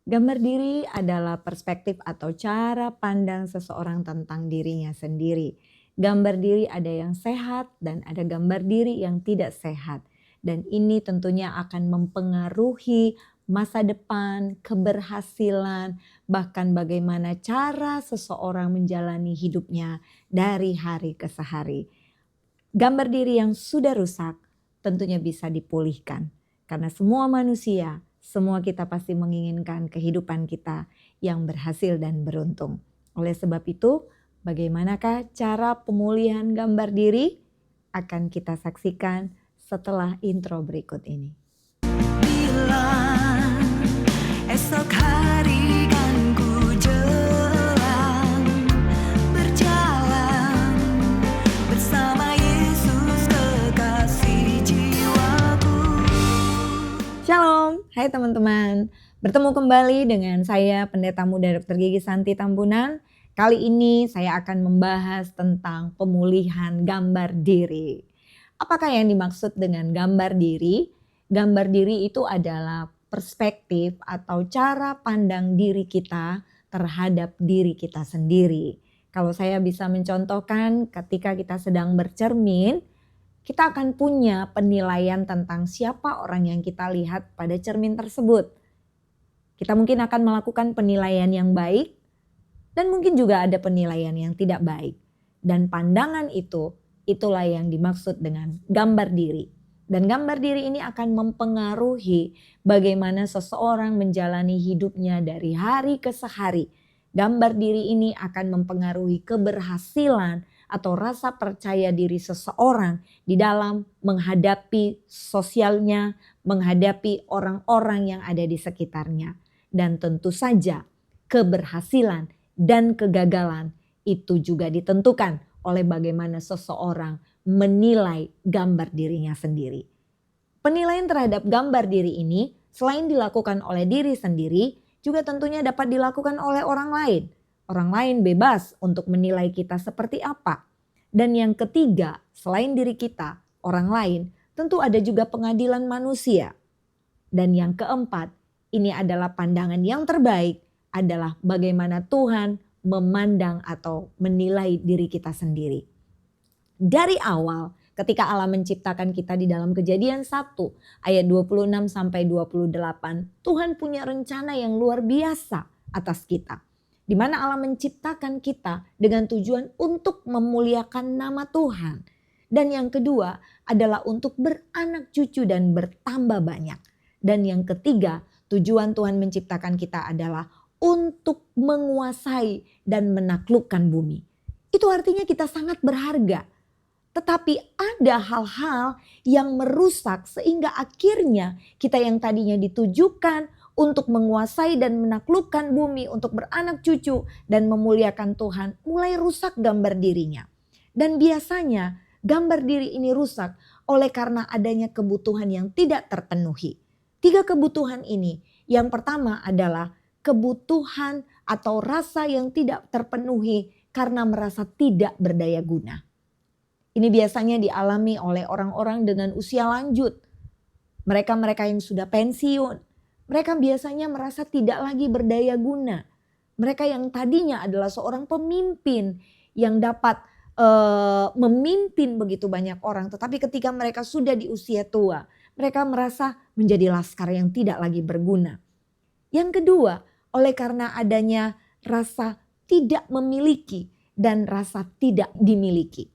Gambar diri adalah perspektif atau cara pandang seseorang tentang dirinya sendiri. Gambar diri ada yang sehat dan ada gambar diri yang tidak sehat. Dan ini tentunya akan mempengaruhi masa depan, keberhasilan, bahkan bagaimana cara seseorang menjalani hidupnya dari hari ke hari. Gambar diri yang sudah rusak tentunya bisa dipulihkan. Karena semua manusia, semua kita pasti menginginkan kehidupan kita yang berhasil dan beruntung. Oleh sebab itu, bagaimanakah cara pemulihan gambar diri? Akan kita saksikan setelah intro berikut ini. Bila esok hari kan ku jalan, berjalan bersama Yesus kekasih jiwaku. Shalom, hai teman-teman. Bertemu kembali dengan saya Pendeta Muda Dr. Gigi Santi Tambunan. Kali ini saya akan membahas tentang pemulihan gambar diri. Apakah yang dimaksud dengan gambar diri? Gambar diri itu adalah perspektif atau cara pandang diri kita terhadap diri kita sendiri. Kalau saya bisa mencontohkan ketika kita sedang bercermin, kita akan punya penilaian tentang siapa orang yang kita lihat pada cermin tersebut. Kita mungkin akan melakukan penilaian yang baik dan mungkin juga ada penilaian yang tidak baik. Dan pandangan itu, itulah yang dimaksud dengan gambar diri. Dan gambar diri ini akan mempengaruhi bagaimana seseorang menjalani hidupnya dari hari ke hari. Gambar diri ini akan mempengaruhi keberhasilan atau rasa percaya diri seseorang di dalam menghadapi sosialnya, menghadapi orang-orang yang ada di sekitarnya. Dan tentu saja keberhasilan dan kegagalan itu juga ditentukan oleh bagaimana seseorang menilai gambar dirinya sendiri. Penilaian terhadap gambar diri ini selain dilakukan oleh diri sendiri, juga tentunya dapat dilakukan oleh orang lain. Orang lain bebas untuk menilai kita seperti apa. Dan yang ketiga, selain diri kita, orang lain, tentu ada juga pengadilan manusia. Dan yang keempat, ini adalah pandangan yang terbaik adalah bagaimana Tuhan memandang atau menilai diri kita sendiri. Dari awal ketika Allah menciptakan kita di dalam Kejadian 1 ayat 26 sampai 28, Tuhan punya rencana yang luar biasa atas kita. Di mana Allah menciptakan kita dengan tujuan untuk memuliakan nama Tuhan. Dan yang kedua adalah untuk beranak cucu dan bertambah banyak. Dan yang ketiga, tujuan Tuhan menciptakan kita adalah untuk menguasai dan menaklukkan bumi. Itu artinya kita sangat berharga. Tetapi ada hal-hal yang merusak sehingga akhirnya kita yang tadinya ditujukan untuk menguasai dan menaklukkan bumi, untuk beranak cucu dan memuliakan Tuhan, mulai rusak gambar dirinya. Dan biasanya gambar diri ini rusak oleh karena adanya kebutuhan yang tidak terpenuhi. 3 kebutuhan ini, yang pertama adalah kebutuhan atau rasa yang tidak terpenuhi karena merasa tidak berdaya guna. Ini biasanya dialami oleh orang-orang dengan usia lanjut. Mereka-mereka yang sudah pensiun. Mereka biasanya merasa tidak lagi berdaya guna. Mereka yang tadinya adalah seorang pemimpin yang dapat memimpin begitu banyak orang. Tetapi ketika mereka sudah di usia tua, mereka merasa menjadi laskar yang tidak lagi berguna. Yang kedua, oleh karena adanya rasa tidak memiliki dan rasa tidak dimiliki.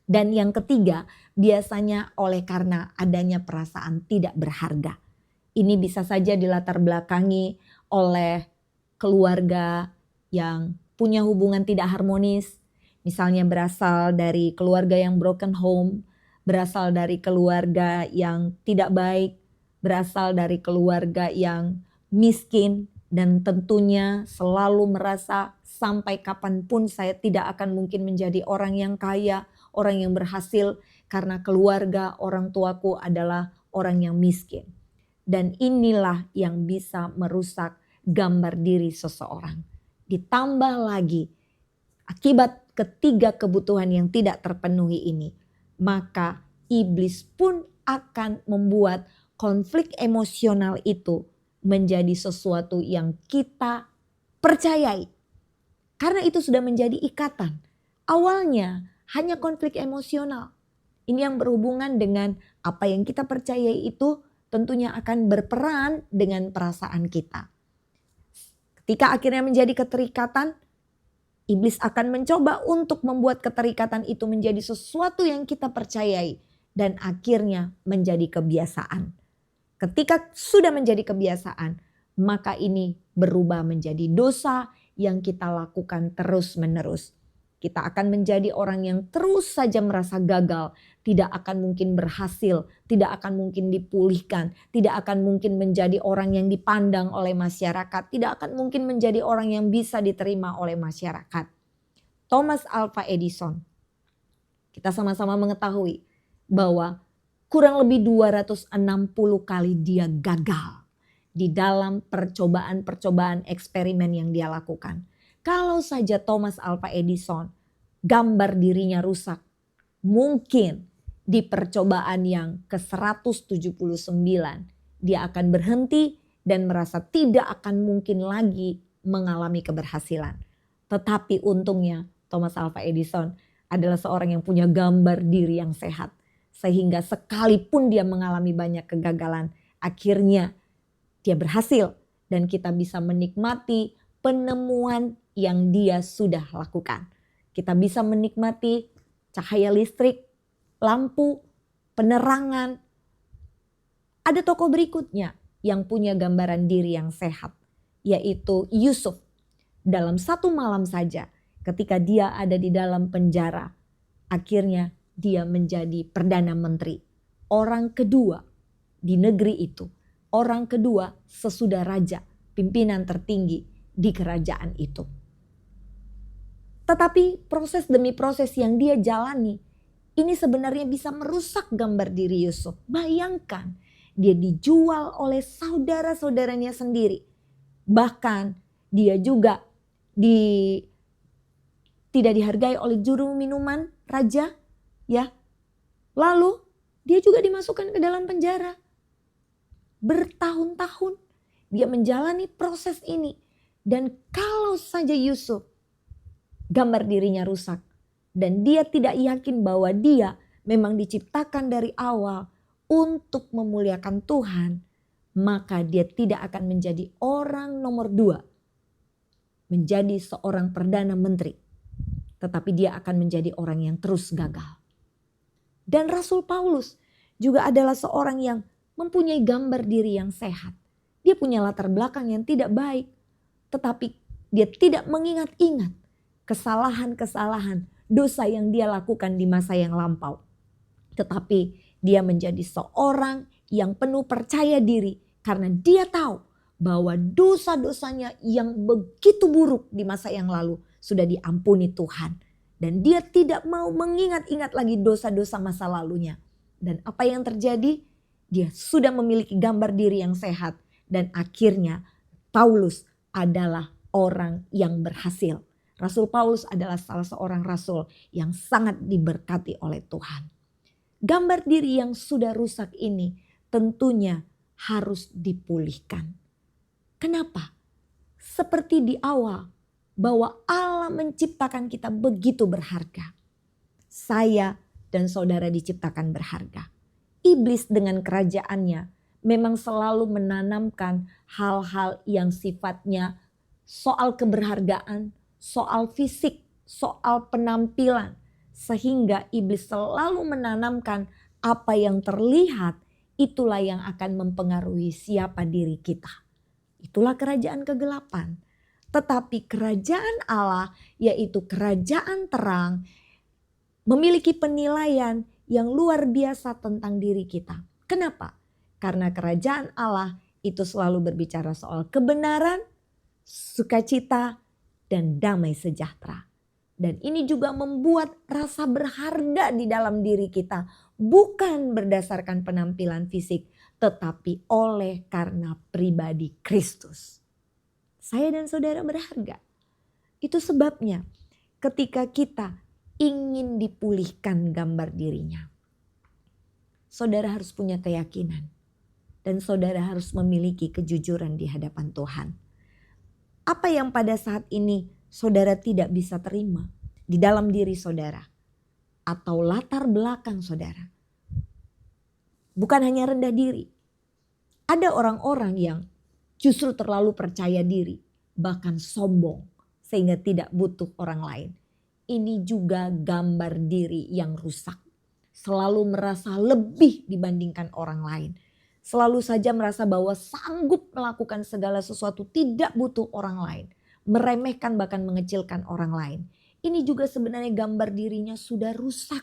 Dan yang ketiga, biasanya oleh karena adanya perasaan tidak berharga. Ini bisa saja dilatar belakangi oleh keluarga yang punya hubungan tidak harmonis. Misalnya berasal dari keluarga yang broken home, berasal dari keluarga yang tidak baik, berasal dari keluarga yang miskin, dan tentunya selalu merasa sampai kapanpun saya tidak akan mungkin menjadi orang yang kaya, orang yang berhasil karena keluarga orang tuaku adalah orang yang miskin. Dan inilah yang bisa merusak gambar diri seseorang. Ditambah lagi akibat ketiga kebutuhan yang tidak terpenuhi ini, maka iblis pun akan membuat konflik emosional itu menjadi sesuatu yang kita percayai. Karena itu sudah menjadi ikatan. Awalnya hanya konflik emosional. Ini yang berhubungan dengan apa yang kita percayai itu tentunya akan berperan dengan perasaan kita. Ketika akhirnya menjadi keterikatan, iblis akan mencoba untuk membuat keterikatan itu menjadi sesuatu yang kita percayai dan akhirnya menjadi kebiasaan. Ketika sudah menjadi kebiasaan, maka ini berubah menjadi dosa yang kita lakukan terus-menerus. Kita akan menjadi orang yang terus saja merasa gagal, tidak akan mungkin berhasil, tidak akan mungkin dipulihkan, tidak akan mungkin menjadi orang yang dipandang oleh masyarakat, tidak akan mungkin menjadi orang yang bisa diterima oleh masyarakat. Thomas Alva Edison, kita sama-sama mengetahui bahwa kurang lebih 260 kali dia gagal di dalam percobaan-percobaan eksperimen yang dia lakukan. Kalau saja Thomas Alva Edison gambar dirinya rusak, mungkin di percobaan yang ke-179 dia akan berhenti dan merasa tidak akan mungkin lagi mengalami keberhasilan. Tetapi untungnya Thomas Alva Edison adalah seorang yang punya gambar diri yang sehat. Sehingga sekalipun dia mengalami banyak kegagalan, akhirnya dia berhasil dan kita bisa menikmati penemuan yang dia sudah lakukan. Kita bisa menikmati cahaya listrik, lampu, penerangan. Ada tokoh berikutnya yang punya gambaran diri yang sehat, yaitu Yusuf. Dalam satu malam saja ketika dia ada di dalam penjara, akhirnya dia menjadi Perdana Menteri. Orang kedua di negeri itu. Orang kedua sesudah raja, pimpinan tertinggi di kerajaan itu. Tetapi proses demi proses yang dia jalani, ini sebenarnya bisa merusak gambar diri Yusuf. Bayangkan, dia dijual oleh saudara-saudaranya sendiri. Bahkan dia juga tidak dihargai oleh juru minuman raja. Ya, lalu dia juga dimasukkan ke dalam penjara. Bertahun-tahun dia menjalani proses ini. Dan kalau saja Yusuf gambar dirinya rusak dan dia tidak yakin bahwa dia memang diciptakan dari awal untuk memuliakan Tuhan, maka dia tidak akan menjadi orang nomor 2, menjadi seorang Perdana Menteri. Tetapi dia akan menjadi orang yang terus gagal. Dan Rasul Paulus juga adalah seorang yang mempunyai gambar diri yang sehat. Dia punya latar belakang yang tidak baik. Tetapi dia tidak mengingat-ingat kesalahan-kesalahan, dosa yang dia lakukan di masa yang lampau. Tetapi dia menjadi seorang yang penuh percaya diri karena dia tahu bahwa dosa-dosanya yang begitu buruk di masa yang lalu sudah diampuni Tuhan. Dan dia tidak mau mengingat-ingat lagi dosa-dosa masa lalunya. Dan apa yang terjadi? Dia sudah memiliki gambar diri yang sehat. Dan akhirnya Paulus adalah orang yang berhasil. Rasul Paulus adalah salah seorang rasul yang sangat diberkati oleh Tuhan. Gambar diri yang sudah rusak ini tentunya harus dipulihkan. Kenapa? Seperti di awal, bahwa Allah menciptakan kita begitu berharga. Saya dan saudara diciptakan berharga. Iblis dengan kerajaannya memang selalu menanamkan hal-hal yang sifatnya soal keberhargaan, soal fisik, soal penampilan. Sehingga iblis selalu menanamkan apa yang terlihat, itulah yang akan mempengaruhi siapa diri kita. Itulah kerajaan kegelapan. Tetapi kerajaan Allah, yaitu kerajaan terang, memiliki penilaian yang luar biasa tentang diri kita. Kenapa? Karena kerajaan Allah itu selalu berbicara soal kebenaran, sukacita, dan damai sejahtera. Dan ini juga membuat rasa berharga di dalam diri kita. Bukan berdasarkan penampilan fisik, tetapi oleh karena pribadi Kristus. Saya dan saudara berharga. Itu sebabnya ketika kita ingin dipulihkan gambar dirinya, saudara harus punya keyakinan. dan saudara harus memiliki kejujuran di hadapan Tuhan. Apa yang pada saat ini saudara tidak bisa terima di dalam diri saudara atau latar belakang saudara? Bukan hanya rendah diri. Ada orang-orang yang justru terlalu percaya diri, bahkan sombong sehingga tidak butuh orang lain. Ini juga gambar diri yang rusak. Selalu merasa lebih dibandingkan orang lain. Selalu saja merasa bahwa sanggup melakukan segala sesuatu, tidak butuh orang lain. Meremehkan bahkan mengecilkan orang lain. Ini juga sebenarnya gambar dirinya sudah rusak.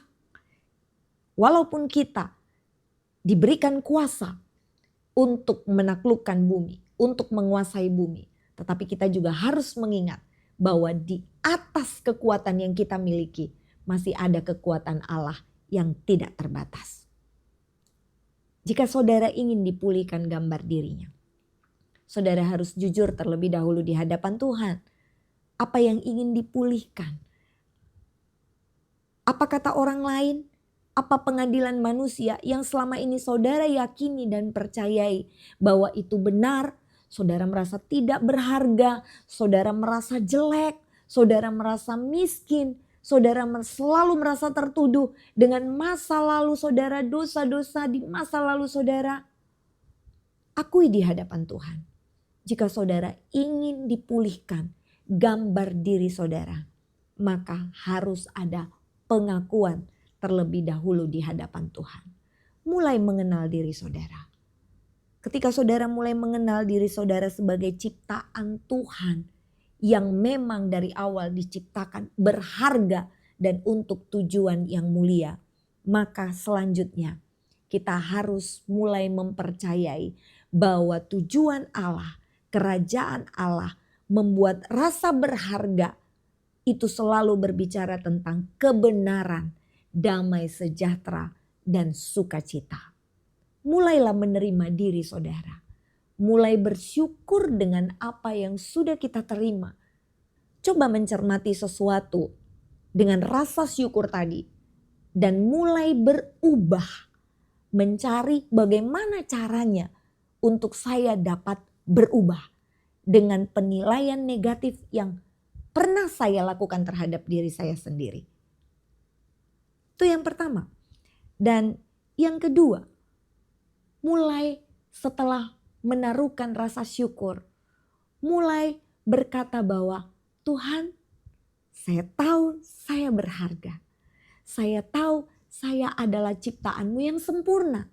Walaupun kita diberikan kuasa untuk menaklukkan bumi, untuk menguasai bumi. Tetapi kita juga harus mengingat bahwa di atas kekuatan yang kita miliki masih ada kekuatan Allah yang tidak terbatas. Jika saudara ingin dipulihkan gambar dirinya, saudara harus jujur terlebih dahulu di hadapan Tuhan. Apa yang ingin dipulihkan? Apa kata orang lain? Apa pengadilan manusia yang selama ini saudara yakini dan percayai bahwa itu benar? Saudara merasa tidak berharga, saudara merasa jelek, saudara merasa miskin, saudara selalu merasa tertuduh dengan masa lalu saudara, dosa-dosa di masa lalu saudara. Akui di hadapan Tuhan. Jika saudara ingin dipulihkan gambar diri saudara, maka harus ada pengakuan terlebih dahulu di hadapan Tuhan. Mulai mengenal diri saudara. Ketika saudara mulai mengenal diri saudara sebagai ciptaan Tuhan yang memang dari awal diciptakan berharga dan untuk tujuan yang mulia, maka selanjutnya kita harus mulai mempercayai bahwa tujuan Allah, kerajaan Allah membuat rasa berharga itu selalu berbicara tentang kebenaran, damai sejahtera dan sukacita. Mulailah menerima diri saudara. Mulai bersyukur dengan apa yang sudah kita terima. Coba mencermati sesuatu dengan rasa syukur tadi. Dan mulai berubah. Mencari bagaimana caranya untuk saya dapat berubah. Dengan penilaian negatif yang pernah saya lakukan terhadap diri saya sendiri. Itu yang pertama. Dan yang kedua, mulai setelah menaruhkan rasa syukur, mulai berkata bahwa Tuhan, saya tahu saya berharga. Saya tahu saya adalah ciptaan-Mu yang sempurna.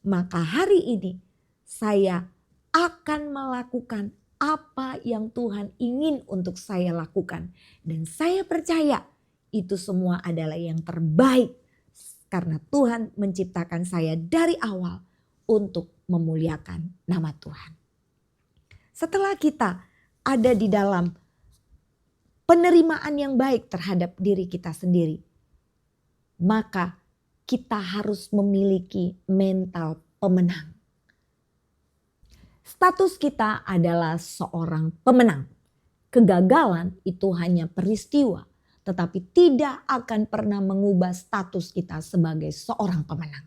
Maka hari ini saya akan melakukan apa yang Tuhan ingin untuk saya lakukan. Dan saya percaya itu semua adalah yang terbaik karena Tuhan menciptakan saya dari awal untuk memuliakan nama Tuhan. Setelah kita ada di dalam penerimaan yang baik terhadap diri kita sendiri, maka kita harus memiliki mental pemenang. Status kita adalah seorang pemenang. Kegagalan itu hanya peristiwa, tetapi tidak akan pernah mengubah status kita sebagai seorang pemenang.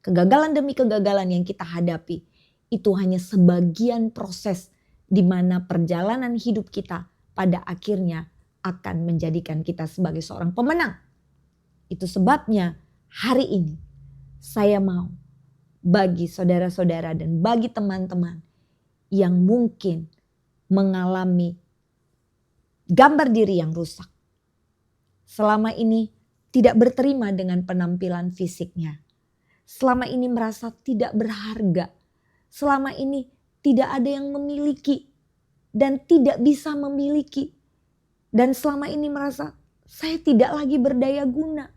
Kegagalan demi kegagalan yang kita hadapi itu hanya sebagian proses di mana perjalanan hidup kita pada akhirnya akan menjadikan kita sebagai seorang pemenang. Itu sebabnya hari ini saya mau bagi saudara-saudara dan bagi teman-teman yang mungkin mengalami gambar diri yang rusak. Selama ini tidak berterima dengan penampilan fisiknya. Selama ini merasa tidak berharga. Selama ini tidak ada yang memiliki dan tidak bisa memiliki. Dan selama ini merasa saya tidak lagi berdaya guna.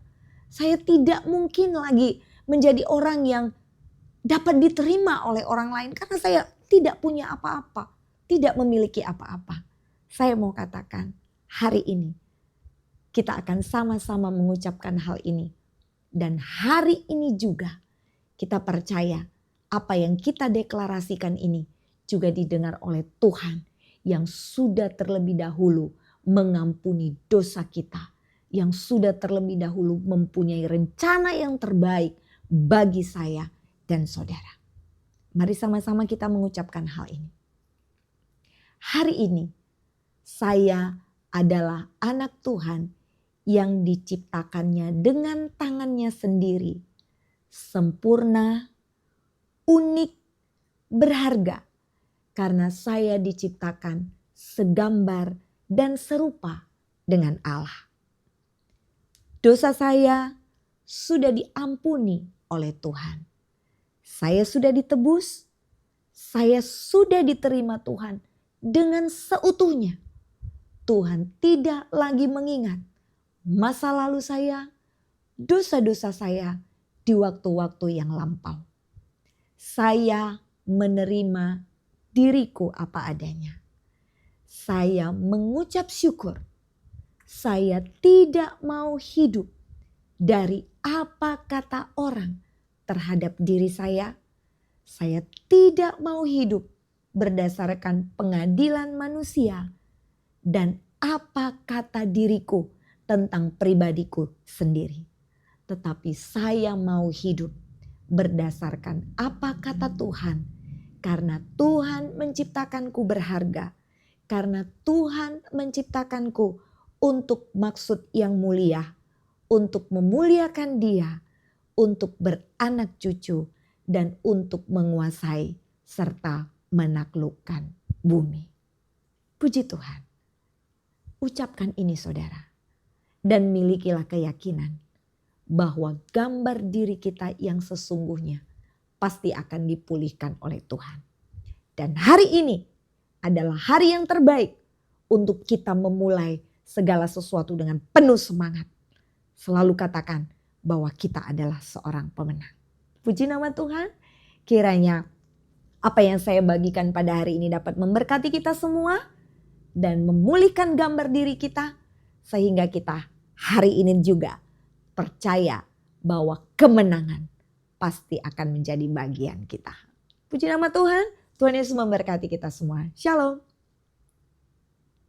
Saya tidak mungkin lagi menjadi orang yang dapat diterima oleh orang lain karena saya tidak punya apa-apa, tidak memiliki apa-apa. Saya mau katakan hari ini kita akan sama-sama mengucapkan hal ini. Dan hari ini juga kita percaya apa yang kita deklarasikan ini juga didengar oleh Tuhan yang sudah terlebih dahulu mengampuni dosa kita. Yang sudah terlebih dahulu mempunyai rencana yang terbaik bagi saya dan saudara. Mari sama-sama kita mengucapkan hal ini. Hari ini saya adalah anak Tuhan yang diciptakannya dengan tangannya sendiri. Sempurna, unik, berharga. Karena saya diciptakan segambar dan serupa dengan Allah. Dosa saya sudah diampuni oleh Tuhan. Saya sudah ditebus, saya sudah diterima Tuhan dengan seutuhnya. Tuhan tidak lagi mengingat masa lalu saya, dosa-dosa saya di waktu-waktu yang lampau. Saya menerima diriku apa adanya. Saya mengucap syukur. Saya tidak mau hidup dari apa kata orang terhadap diri saya. Saya tidak mau hidup berdasarkan pengadilan manusia dan apa kata diriku tentang pribadiku sendiri. Tetapi saya mau hidup berdasarkan apa kata Tuhan. Karena Tuhan menciptakanku berharga. Karena Tuhan menciptakanku untuk maksud yang mulia. Untuk memuliakan Dia. Untuk beranak cucu. Dan untuk menguasai serta menaklukkan bumi. Puji Tuhan. Ucapkan ini saudara. Dan milikilah keyakinan bahwa gambar diri kita yang sesungguhnya pasti akan dipulihkan oleh Tuhan. Dan hari ini adalah hari yang terbaik untuk kita memulai segala sesuatu dengan penuh semangat. Selalu katakan bahwa kita adalah seorang pemenang. Puji nama Tuhan, kiranya apa yang saya bagikan pada hari ini dapat memberkati kita semua dan memulihkan gambar diri kita sehingga kita hari ini juga percaya bahwa kemenangan pasti akan menjadi bagian kita. Puji nama Tuhan, Tuhan Yesus memberkati kita semua. Shalom.